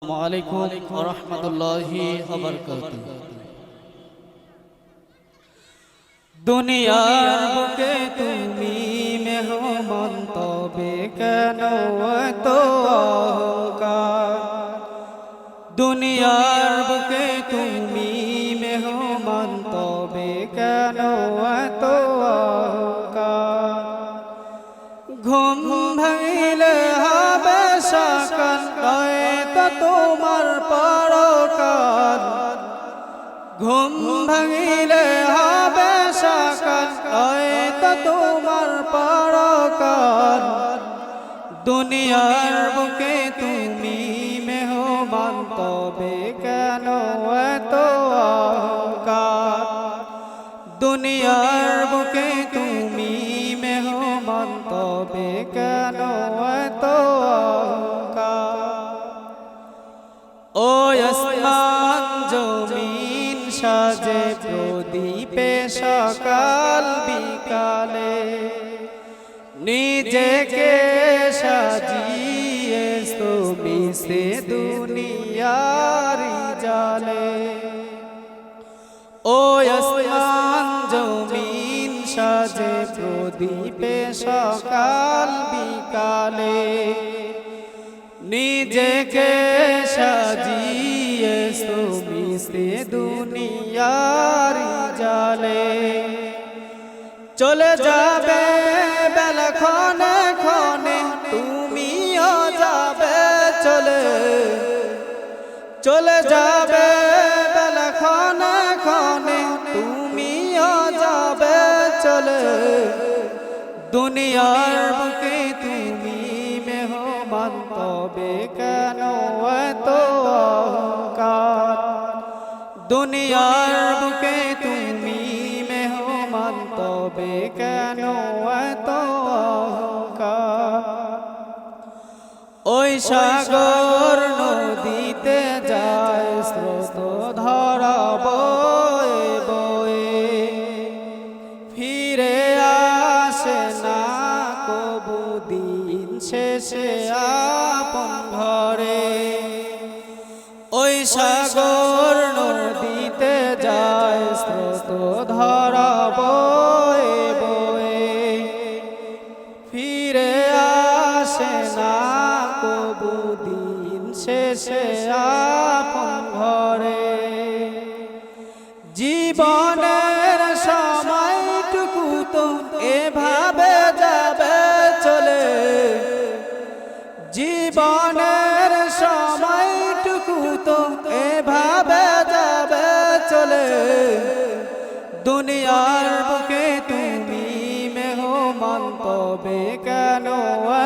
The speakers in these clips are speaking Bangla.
আলাইকুম ওয়া রাহমাতুল্লাহি ওয়া বারাকাতুহু। দুনিয়ার বুকে তুমি মেহমান, তবে কেন এত অহংকার? দুনিয়ার বুকে তুমি মেহমান, তবে কেন এত অহংকার? ঘুম ভাঙিলে হবে সকাল, নয়তো তোমার পরকাল। ঘুম ভাঙিলে হবে সকাল, নয়তো তোমার পরকাল। দুনিয়ার বুকে তুমি মেহমান, তবে কেন এত অহংকার? দুনিয়ার বুকে তুমি মেহমান, তবে কেন এত অহংকার? ও আসমান জমিন সাজে প্রদীপে সকাল বিকালে, নিজেকে সাজিয়ে তুমি সে দুনিয়ার জালে। ও আসমান জমিন সাজে প্রদীপে সকাল বিকালে, নিজেকে সাজিয়ে তুমি সে দুনিয়ার জালে। চলে যাবে বেলা ক্ষণে ক্ষণে, তুমিও যাবে চলে। চলে যাবে বেলা ক্ষণে ক্ষণে, তুমিও যাবে চলে। দুনিয়ার বুকে তুমি মেহমান, তবে কেন এত অহংকার? দুনিয়ার বুকে তুমি মেহমান, তবে কেন এত অহংকার? ওই সাগর নদীতে যায় স্রোত ধরা বয়ে বয়ে, ফিরে আসে না কবু দিন শেষে আপন ঘরে। ওই সাগর নদীতে যায় স্রোত ধরা বয়ে বয়ে, ফিরে আসে না কবু দিন শেষে আপন ঘরে। জীবনের সময়টুকু তো এভাবে যাবে চলে। জীবনের সময়টুকু তো এভাবে যাবে চলে। দুনিয়ার বুকে তুমি মেহমান, তবে কেন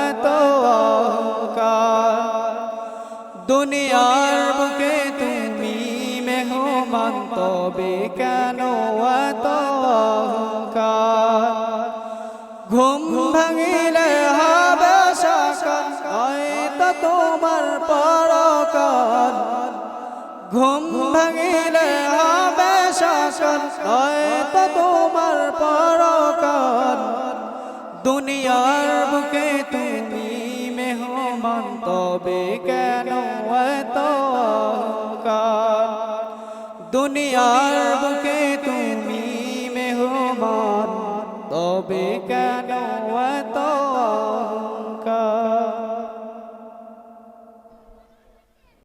এত অহংকার? দুনিয়ার বুকে তুমি মেহমান, তবে কেন এত অহংকার? ঘুম ভাঙিলে হবে সকাল, হয়তো তোমার পরকাল। ঘুম ভাঙিলে হবে সকাল, হয়তো তোমার পরকাল। দুনিয়ার বুকে তুমি মেহমান, তবে কেন এত অহংকার? দুনিয়ার বুকে